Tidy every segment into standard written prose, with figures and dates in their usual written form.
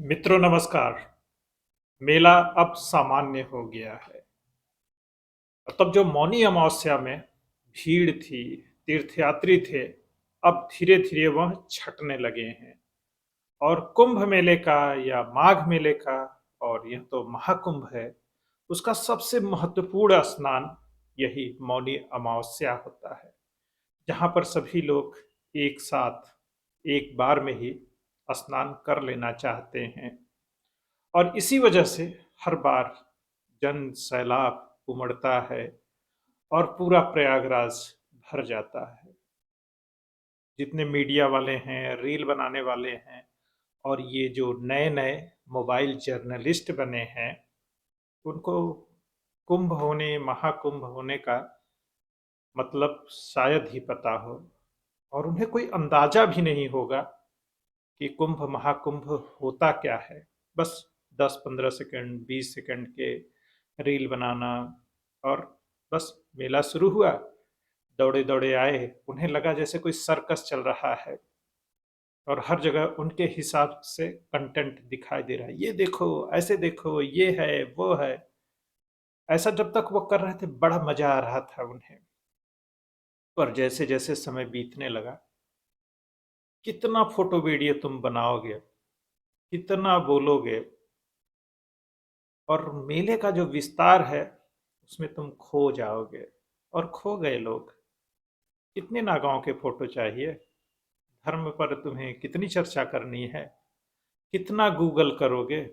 मित्रों नमस्कार। मेला अब सामान्य हो गया है। और तब जो मौनी अमावस्या में भीड़ थी, तीर्थयात्री थे, अब धीरे-धीरे वह छँटने लगे हैं। और कुंभ मेले का या माघ मेले का, और यह तो महाकुंभ है, उसका सबसे महत्वपूर्ण स्नान यही मौनी अमावस्या होता है, जहाँ पर सभी लोग एक साथ एक बार में ही स्नान कर लेना चाहते हैं। और इसी वजह से हर बार जन सैलाब उमड़ता है और पूरा प्रयागराज भर जाता है। जितने मीडिया वाले हैं, रील बनाने वाले हैं, और ये जो नए-नए मोबाइल जर्नलिस्ट बने हैं, उनको कुंभ होने, महाकुंभ होने का मतलब शायद ही पता हो, और उन्हें कोई अंदाजा भी नहीं होगा कि कुंभ महाकुंभ होता क्या है। बस 10-15 सेकंड 20 सेकंड के रील बनाना, और बस मेला शुरू हुआ, दौड़े दौड़े आए, उन्हें लगा जैसे कोई सर्कस चल रहा है और हर जगह उनके हिसाब से कंटेंट दिखाई दे रहा है, ये देखो, ऐसे देखो, ये है, वो है। ऐसा जब तक वो कर रहे थे बड़ा मजा आ रहा था उन्हें। पर जैसे जैसे समय बीतने लगा, कितना फोटो वीडियो तुम बनाओगे, कितना बोलोगे, और मेले का जो विस्तार है उसमें तुम खो जाओगे। और खो गए लोग। कितने नागांव के फोटो चाहिए? धर्म पर तुम्हें कितनी चर्चा करनी है? कितना गूगल करोगे?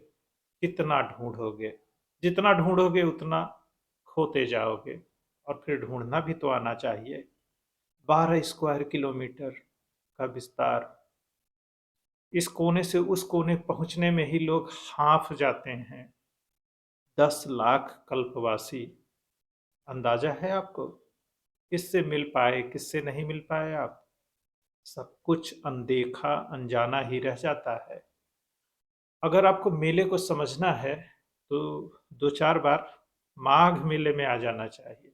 कितना ढूंढोगे? जितना ढूंढोगे उतना खोते जाओगे। और फिर ढूंढना भी तो आना चाहिए। 12 स्क्वायर किलोमीटर का विस्तार, इस कोने से उस कोने पहुंचने में ही लोग हाँफ जाते हैं। 10 लाख कल्पवासी, अंदाजा है आपको? किससे मिल पाए, किससे नहीं मिल पाए आप? सब कुछ अनदेखा, अनजाना ही रह जाता है। अगर आपको मेले को समझना है तो 2-4 बार माघ मेले में आ जाना चाहिए।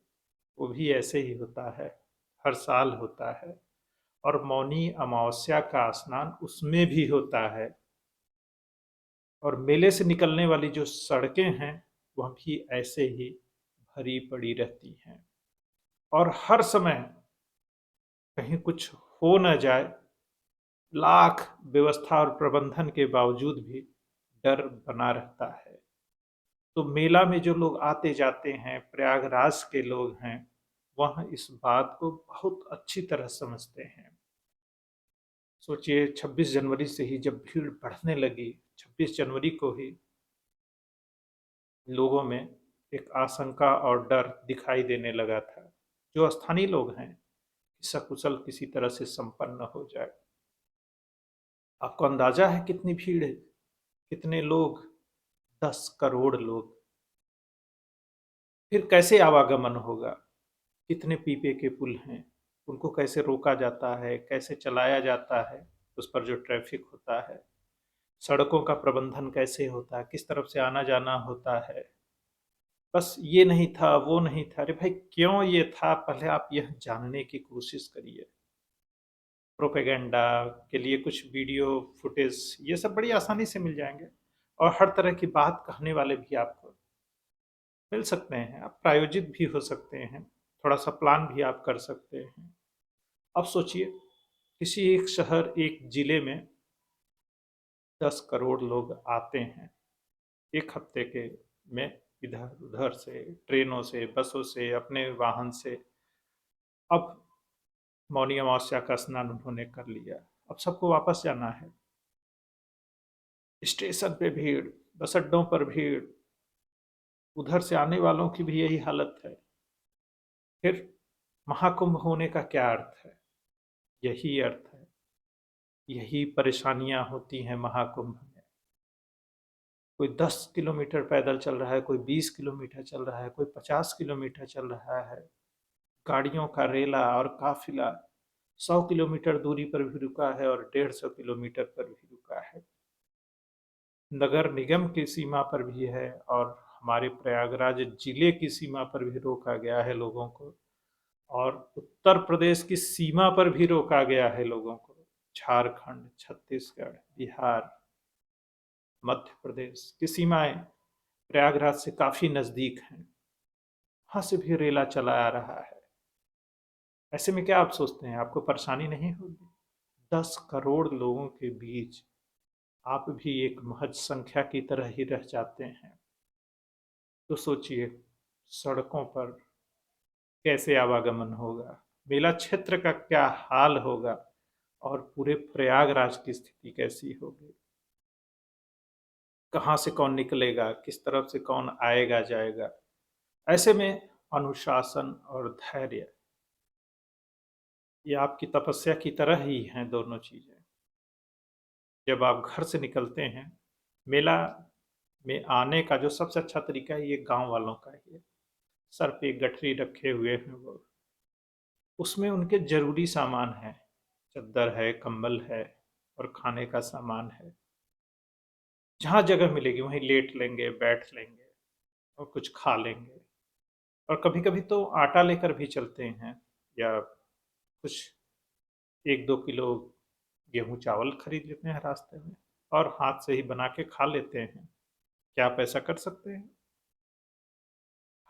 वो भी ऐसे ही होता है, हर साल होता है। और मौनी अमावस्या का स्नान उसमें भी होता है। और मेले से निकलने वाली जो सड़कें हैं वह भी ऐसे ही भरी पड़ी रहती हैं। और हर समय कहीं कुछ हो न जाए, लाख व्यवस्था और प्रबंधन के बावजूद भी डर बना रहता है। तो मेला में जो लोग आते जाते हैं, प्रयागराज के लोग हैं, वह इस बात को बहुत अच्छी तरह समझते हैं। सोचिए, 26 जनवरी से ही जब भीड़ बढ़ने लगी, 26 जनवरी को ही लोगों में एक आशंका और डर दिखाई देने लगा था, जो स्थानीय लोग हैं, कि सकुशल किसी तरह से संपन्न हो जाए। आपको अंदाजा है कितनी भीड़ है, कितने लोग? 10 करोड़ लोग। फिर कैसे आवागमन होगा? कितने पीपे के पुल हैं, उनको कैसे रोका जाता है, कैसे चलाया जाता है? उस पर जो ट्रैफिक होता है, सड़कों का प्रबंधन कैसे होता है, किस तरफ से आना जाना होता है? बस ये नहीं था, वो नहीं था। अरे भाई, क्यों ये था, पहले आप यह जानने की कोशिश करिए। प्रोपेगेंडा के लिए कुछ वीडियो फुटेज, ये सब बड़ी आसानी से मिल जाएंगे। और हर तरह की बात कहने वाले भी आपको मिल सकते हैं। आप प्रायोजित भी हो सकते हैं, थोड़ा सा प्लान भी आप कर सकते हैं। अब सोचिए, किसी एक शहर, एक जिले में 10 करोड़ लोग आते हैं एक हफ्ते के में, इधर उधर से, ट्रेनों से, बसों से, अपने वाहन से। अब मौनी अमावस्या का स्नान उन्होंने कर लिया, अब सबको वापस जाना है। स्टेशन पे भीड़, बस अड्डों पर भीड़, उधर से आने वालों की भी यही हालत है। फिर महाकुंभ होने का क्या अर्थ है? यही अर्थ है, यही परेशानियां होती हैं महाकुंभ में। कोई 10 किलोमीटर पैदल चल रहा है, कोई 20 किलोमीटर चल रहा है, कोई 50 किलोमीटर चल रहा है। गाड़ियों का रेला और काफिला 100 किलोमीटर दूरी पर भी रुका है और 150 किलोमीटर पर भी रुका है। नगर निगम की सीमा पर भी है, और हमारे प्रयागराज जिले की सीमा पर भी रोका गया है लोगों को। और उत्तर प्रदेश की सीमा पर भी रोका गया है लोगों को। झारखंड, छत्तीसगढ़, बिहार, मध्य प्रदेश की सीमाएं प्रयागराज से काफी नजदीक हैं, वहां से भी रेला चला आ रहा है। ऐसे में क्या आप सोचते हैं, आपको परेशानी नहीं होगी? 10 करोड़ लोगों के बीच आप भी एक महज संख्या की तरह ही रह जाते हैं। तो सोचिए, सड़कों पर कैसे आवागमन होगा, मेला क्षेत्र का क्या हाल होगा, और पूरे प्रयागराज की स्थिति कैसी होगी? कहाँ से कौन निकलेगा, किस तरफ से कौन आएगा जाएगा? ऐसे में अनुशासन और धैर्य, ये आपकी तपस्या की तरह ही हैं दोनों चीजें। जब आप घर से निकलते हैं, मेला में आने का जो सबसे अच्छा तरीका है, ये गांव वालों का ही है। सर पे एक गठरी रखे हुए हैं वो, उसमें उनके जरूरी सामान है, चद्दर है, कंबल है और खाने का सामान है। जहाँ जगह मिलेगी वहीं लेट लेंगे, बैठ लेंगे और कुछ खा लेंगे। और कभी कभी तो आटा लेकर भी चलते हैं, या कुछ 1-2 किलो गेहूं चावल खरीद लेते हैं रास्ते में और हाथ से ही बना के खा लेते हैं। क्या आप ऐसा कर सकते हैं?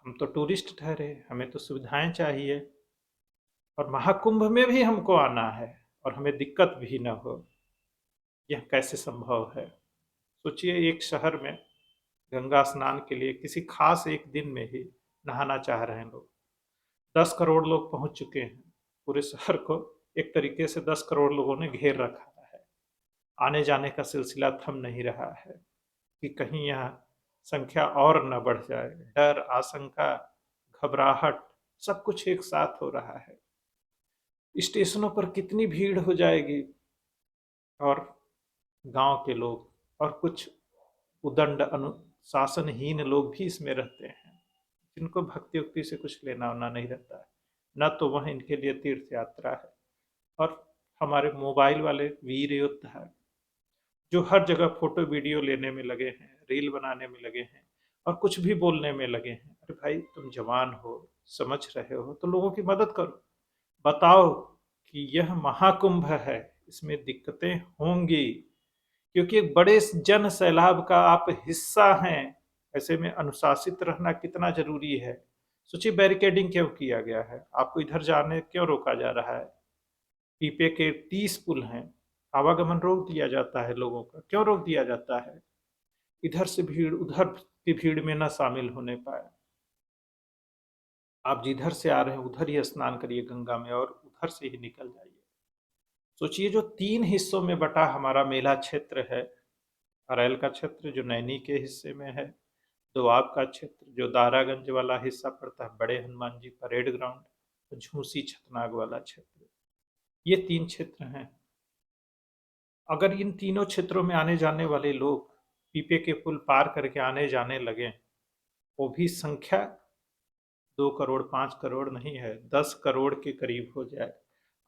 हम तो टूरिस्ट ठहरे, हमें तो सुविधाएं चाहिए, और महाकुंभ में भी हमको आना है और हमें दिक्कत भी ना हो। यह कैसे संभव है? सोचिए, एक शहर में गंगा स्नान के लिए किसी खास एक दिन में ही नहाना चाह रहे हैं लोग। 10 करोड़ लोग पहुंच चुके हैं। पूरे शहर को एक तरीके से 10 करोड़ लोगों ने घेर रखा है। आने जाने का सिलसिला थम नहीं रहा है कि कहीं यह संख्या और न बढ़ जाए। डर, आशंका, घबराहट, सब कुछ एक साथ हो रहा है। स्टेशनों पर कितनी भीड़ हो जाएगी, और गांव के लोग और कुछ उदंड अनुशासनहीन लोग भी इसमें रहते हैं, जिनको भक्ति उक्ति से कुछ लेना होना नहीं रहता है। न तो वह इनके लिए तीर्थ यात्रा है, और हमारे मोबाइल वाले वीर योद्धा है जो हर जगह फोटो वीडियो लेने में लगे हैं, रील बनाने में लगे हैं और कुछ भी बोलने में लगे हैं। अरे भाई, तुम जवान हो, समझ रहे हो तो लोगों की मदद करो। बताओ कि यह महाकुंभ है, इसमें दिक्कतें होंगी, क्योंकि एक बड़े जन सैलाब का आप हिस्सा हैं। ऐसे में अनुशासित रहना कितना जरूरी है। सोचिए, बैरिकेडिंग क्यों किया गया है? आपको इधर जाने क्यों रोका जा रहा है? पीपे के 30 पुल हैं, आवागमन रोक दिया जाता है लोगों का। क्यों रोक दिया जाता है? इधर से भीड़ उधर की भीड़ में ना शामिल होने पाए। आप जिधर से आ रहे हैं उधर ही स्नान करिए गंगा में और उधर से ही निकल जाइए। सोचिए, जो 3 हिस्सों में बटा हमारा मेला क्षेत्र है, अरैल का क्षेत्र जो नैनी के हिस्से में है, दोआब का क्षेत्र जो दारागंज वाला हिस्सा पड़ता है, बड़े हनुमान जी परेड ग्राउंड, और झूसी छतनाग वाला क्षेत्र, ये 3 क्षेत्र हैं। अगर इन तीनों क्षेत्रों में आने जाने वाले लोग पीपे के पुल पार करके आने जाने लगे, वो भी संख्या 2 करोड़ 5 करोड़ नहीं है, 10 करोड़ के करीब हो जाए,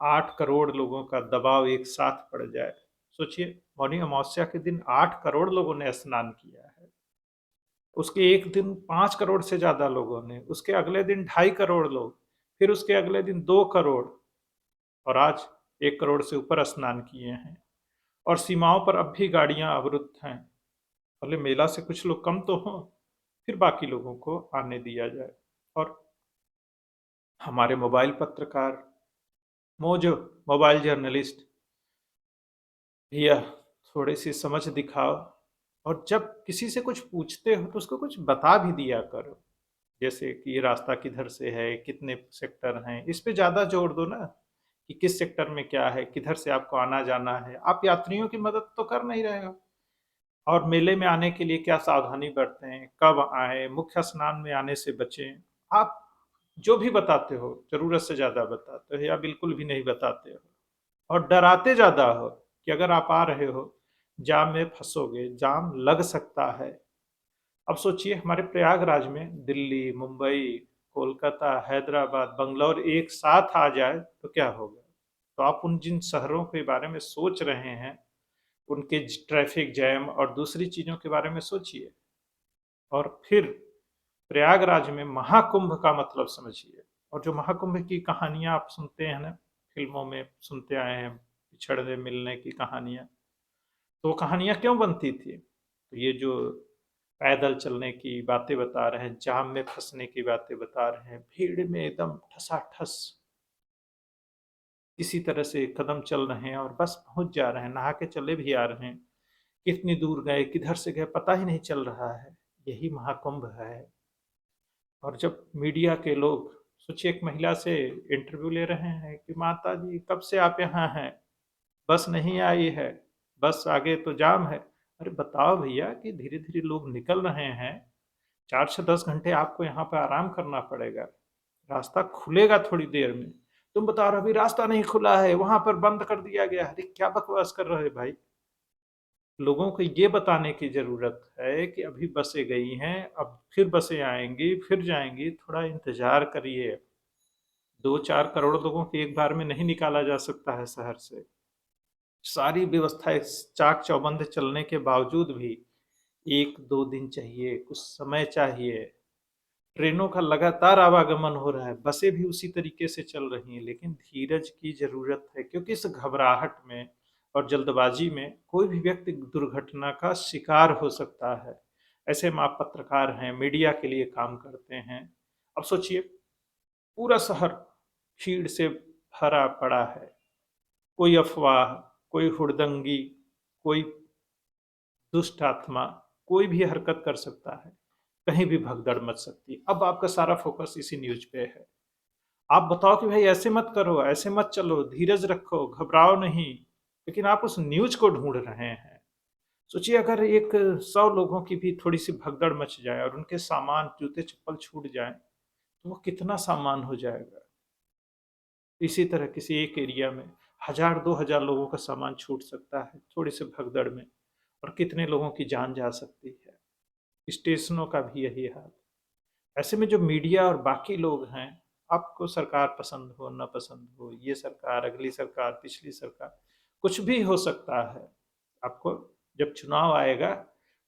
8 करोड़ लोगों का दबाव एक साथ पड़ जाए। सोचिए, मौनी अमावस्या के दिन 8 करोड़ लोगों ने स्नान किया है, उसके एक दिन 5 करोड़ से ज्यादा लोगों ने, उसके अगले दिन 2.5 करोड़ लोग, फिर उसके अगले दिन 2 करोड़, और आज 1 करोड़ से ऊपर स्नान किए हैं। और सीमाओं पर अब भी गाड़ियां अवरुद्ध हैं। भले मेला से कुछ लोग कम तो हों, फिर बाकी लोगों को आने दिया जाए। और हमारे मोबाइल पत्रकार, मोजो मोबाइल जर्नलिस्ट, भैया थोड़ी सी समझ दिखाओ, और जब किसी से कुछ पूछते हो तो उसको कुछ बता भी दिया करो। जैसे कि ये रास्ता किधर से है, कितने सेक्टर हैं, इस पे ज़्यादा जोर दो ना, कि किस सेक्टर में क्या है, किधर से आपको आना जाना है। आप यात्रियों की मदद तो कर नहीं रहे हो। और मेले में आने के लिए क्या सावधानी बरतें, कब आए, मुख्य स्नान में आने से बचें। आप जो भी बताते हो जरूरत से ज़्यादा बताते हो या बिल्कुल भी नहीं बताते हो, और डराते ज़्यादा हो कि अगर आप आ रहे हो जाम में फंसोगे, जाम लग सकता है। अब सोचिए, हमारे प्रयागराज में दिल्ली, मुंबई, कोलकाता, हैदराबाद, बंगलौर एक साथ आ जाए तो क्या होगा? तो आप उन जिन शहरों के बारे में सोच रहे हैं, उनके ट्रैफिक जैम और दूसरी चीज़ों के बारे में सोचिए। और फिर प्रयागराज में महाकुंभ का मतलब समझिए। और जो महाकुंभ की कहानियां आप सुनते हैं ना, फिल्मों में सुनते आए हैं, बिछड़ने मिलने की कहानियां, तो वो कहानियां क्यों बनती थी? तो ये जो पैदल चलने की बातें बता रहे हैं, जाम में फंसने की बातें बता रहे हैं, भीड़ में एकदम ठसाठस किसी तरह से कदम चल रहे हैं और बस पहुंच जा रहे हैं, नहा के चले भी आ रहे हैं, कितनी दूर गए, किधर से गए, पता ही नहीं चल रहा है। यही महाकुंभ है। और जब मीडिया के लोग, सोचिए एक महिला से इंटरव्यू ले रहे हैं कि माता जी कब से आप यहाँ हैं, बस नहीं आई है, बस आगे तो जाम है। अरे बताओ भैया कि धीरे धीरे लोग निकल रहे हैं, 4 से 10 घंटे आपको यहाँ पर आराम करना पड़ेगा, रास्ता खुलेगा थोड़ी देर में। तुम बता रहे हो अभी रास्ता नहीं खुला है, वहां पर बंद कर दिया गया है। अरे क्या बकवास कर रहे हो भाई। लोगों को ये बताने की जरूरत है कि अभी बसें गई हैं, अब फिर बसें आएंगी, फिर जाएंगी, थोड़ा इंतजार करिए। 2-4 करोड़ लोगों को एक बार में नहीं निकाला जा सकता है शहर से। सारी व्यवस्थाएं चाक चौबंद चलने के बावजूद भी 1-2 दिन चाहिए, कुछ समय चाहिए। ट्रेनों का लगातार आवागमन हो रहा है, बसें भी उसी तरीके से चल रही हैं, लेकिन धीरज की जरूरत है, क्योंकि इस घबराहट में और जल्दबाजी में कोई भी व्यक्ति दुर्घटना का शिकार हो सकता है। ऐसे में आप पत्रकार हैं, मीडिया के लिए काम करते हैं। अब सोचिए, पूरा शहर भीड़ से भरा पड़ा है, कोई अफवाह, कोई हुड़दंगी, कोई दुष्ट आत्मा कोई भी हरकत कर सकता है, कहीं भी भगदड़ मच सकती है। अब आपका सारा फोकस इसी न्यूज पे है। आप बताओ कि भाई ऐसे मत करो, ऐसे मत चलो, धीरज रखो, घबराओ नहीं, लेकिन आप उस न्यूज को ढूंढ रहे हैं। सोचिए अगर एक 100 लोगों की भी थोड़ी सी भगदड़ मच जाए और उनके सामान, जूते चप्पल छूट जाए, तो वो कितना सामान हो जाएगा। इसी तरह किसी एक एरिया में 1000-2000 लोगों का सामान छूट सकता है थोड़ी सी भगदड़ में, और कितने लोगों की जान जा सकती है। स्टेशनों का भी यही हाल। ऐसे में जो मीडिया और बाकी लोग हैं, आपको सरकार पसंद हो न पसंद हो, ये सरकार, अगली सरकार, पिछली सरकार, कुछ भी हो सकता है। आपको जब चुनाव आएगा,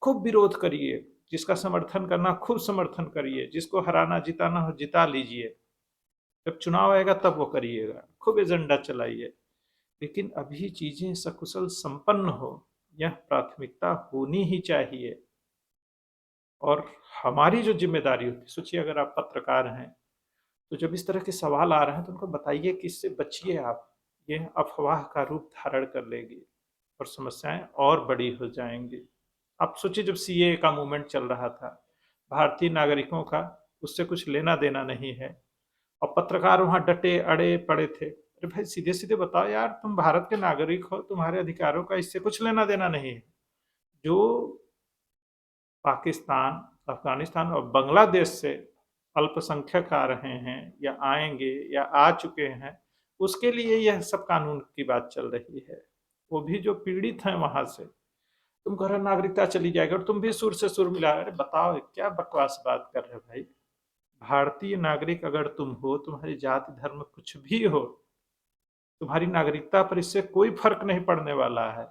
खूब विरोध करिए, जिसका समर्थन करना खूब समर्थन करिए, जिसको हराना जिताना हो जिता लीजिए। जब चुनाव आएगा तब वो करिएगा, खूब एजेंडा चलाइए, लेकिन अभी चीजें सकुशल संपन्न हो, यह प्राथमिकता होनी ही चाहिए। और हमारी जो जिम्मेदारी होती है, सोचिए अगर आप पत्रकार हैं, तो जब इस तरह के सवाल आ रहे हैं तो उनको बताइए कि इससे बचिए आप, ये अफवाह का रूप धारण कर लेगी और समस्याएं और बड़ी हो जाएंगी। आप सोचिए जब सीएए का मूवमेंट चल रहा था, भारतीय नागरिकों का उससे कुछ लेना देना नहीं है, और पत्रकार वहां डटे अड़े पड़े थे। अरे भाई सीधे सीधे बताओ यार, तुम भारत के नागरिक हो, तुम्हारे अधिकारों का इससे कुछ लेना देना नहीं है। जो पाकिस्तान, अफगानिस्तान और बांग्लादेश से अल्पसंख्यक आ रहे हैं या आएंगे या आ चुके हैं, उसके लिए यह सब कानून की बात चल रही है। वो भी जो पीड़ित हैं वहां से, तुम कह रहे नागरिकता चली जाएगी और तुम भी सुर से सुर मिला रहे। अरे बताओ क्या बकवास बात कर रहे हो भाई। भारतीय नागरिक अगर तुम हो, तुम्हारी जाति धर्म कुछ भी हो, तुम्हारी नागरिकता पर इससे कोई फर्क नहीं पड़ने वाला है।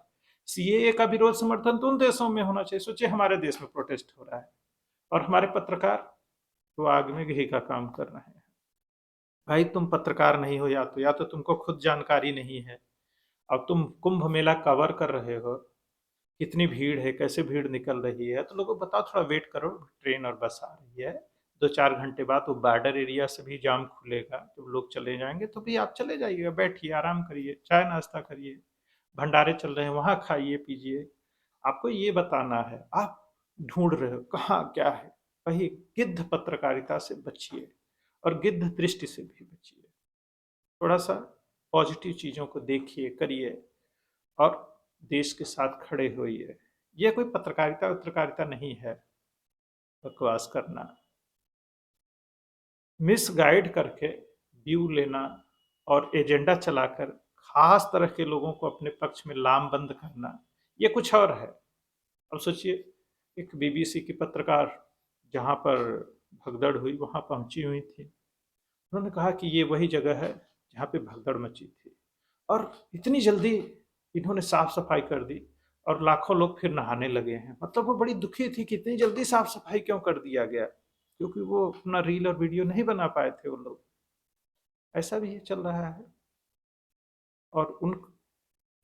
सीएए का विरोध समर्थन तो उन देशों में होना चाहिए। सोचिए हमारे देश में प्रोटेस्ट हो रहा है और हमारे पत्रकार तो आग में घी का काम कर रहे हैं। भाई तुम पत्रकार नहीं हो, या तो तुमको खुद जानकारी नहीं है। अब तुम कुंभ मेला कवर कर रहे हो, कितनी भीड़ है, कैसे भीड़ निकल रही है, तो लोगों को बताओ थोड़ा वेट करो, ट्रेन और बस आ रही है। 2-4 घंटे बाद वो बॉर्डर एरिया से भी जाम खुलेगा, जब लोग चले जाएंगे तो भी आप चले जाइएगा, बैठिए आराम करिए, चाय नाश्ता करिए, भंडारे चल रहे हैं वहाँ खाइए पीजिए। आपको ये बताना है, आप ढूंढ रहे हो कहाँ क्या है। वही गिद्ध पत्रकारिता से बचिए और गिद्ध दृष्टि से भी बचिए। थोड़ा सा पॉजिटिव चीज़ों को देखिए, करिए और देश के साथ खड़े होइए। यह कोई पत्रकारिता पत्रकारिता नहीं है बकवास करना, मिसगाइड करके व्यू लेना और एजेंडा चलाकर खास तरह के लोगों को अपने पक्ष में लामबंद करना, ये कुछ और है। अब सोचिए एक बीबीसी की पत्रकार जहाँ पर भगदड़ हुई वहाँ पहुंची हुई थी, उन्होंने कहा कि ये वही जगह है जहाँ पे भगदड़ मची थी, और इतनी जल्दी इन्होंने साफ सफाई कर दी और लाखों लोग फिर नहाने लगे हैं। मतलब वो बड़ी दुखी थी कि इतनी जल्दी साफ सफाई क्यों कर दिया गया, क्योंकि वो अपना रील और वीडियो नहीं बना पाए थे वो लोग। ऐसा भी ये चल रहा है। और उन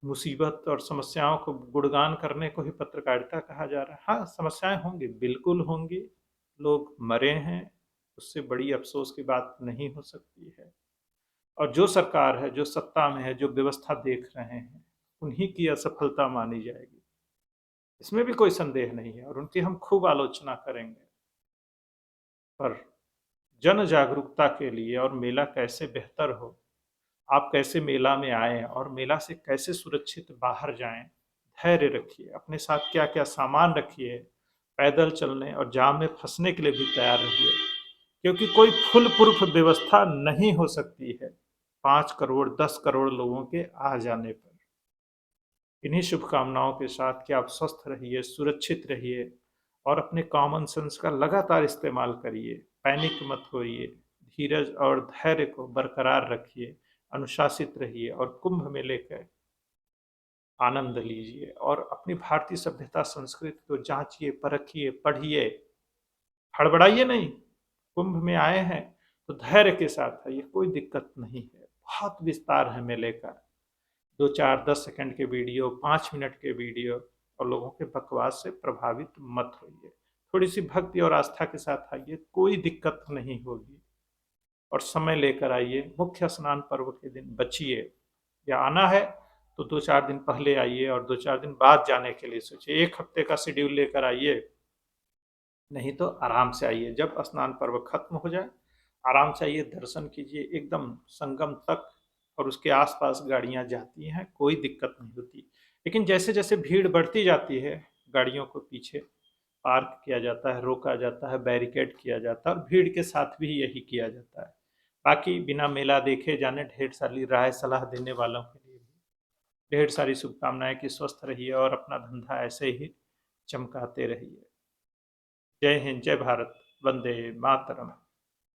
मुसीबत और समस्याओं को गुणगान करने को ही पत्रकारिता कहा जा रहा है। हाँ, समस्याएँ होंगी, बिल्कुल होंगी, लोग मरे हैं, उससे बड़ी अफ़सोस की बात नहीं हो सकती है। और जो सरकार है, जो सत्ता में है, जो व्यवस्था देख रहे हैं, उन्हीं की असफलता मानी जाएगी। इसमें भी कोई संदेह नहीं है और उनकी हम खूब आलोचना करेंगे। पर जन जागरूकता के लिए और मेला कैसे बेहतर हो, आप कैसे मेला में आएँ और मेला से कैसे सुरक्षित बाहर जाएँ, धैर्य रखिए, अपने साथ क्या-क्या सामान रखिए, पैदल चलने और जाम में फँसने के लिए भी तैयार रहिए, क्योंकि कोई फुल प्रूफ व्यवस्था नहीं हो सकती है 5 करोड़, 10 करोड़ लोगों के आ जाने पर। इन्हीं शुभकामनाओं के साथ कि आप स्वस्थ रहिए, सुरक्षित रहिए और अपने कॉमन सेंस का लगातार इस्तेमाल करिए, पैनिक मत होइए, धीरज और धैर्य को बरकरार रखिए, अनुशासित रहिए और कुंभ मेले का आनंद लीजिए और अपनी भारतीय सभ्यता संस्कृति को जांचिए, परखिए, पढ़िए, हड़बड़ाइए नहीं। कुंभ में आए हैं तो धैर्य के साथ आइए, कोई दिक्कत नहीं है। बहुत विस्तार है मेले का। 2, 4, 10 सेकंड के वीडियो, 5 मिनट के वीडियो और लोगों के बकवास से प्रभावित मत होइए। थोड़ी-सी भक्ति और आस्था के साथ आइए, कोई दिक्कत नहीं होगी और समय लेकर आइए। मुख्य स्नान पर्व के दिन बचिए, या आना है तो 2-4 दिन पहले आइए और 2-4 दिन बाद जाने के लिए सोचिए। 1 हफ्ते का शेड्यूल लेकर आइए, नहीं तो आराम से आइए। जब स्नान पर्व खत्म हो जाए, आराम से आइए, दर्शन कीजिए एकदम संगम तक और उसके आसपास गाड़ियां जाती हैं, कोई दिक्कत नहीं होती। लेकिन जैसे जैसे भीड़ बढ़ती जाती है, गाड़ियों को पीछे पार्क किया जाता है, रोका जाता है, बैरिकेड किया जाता है और भीड़ के साथ भी यही किया जाता है। बाकी बिना मेला देखे जाने ढेर सारी राय सलाह देने वालों के लिए भी ढेर सारी शुभकामनाएं कि स्वस्थ रहिए और अपना धंधा ऐसे ही चमकाते रहिए। जय हिंद, जय भारत, वंदे मातरम।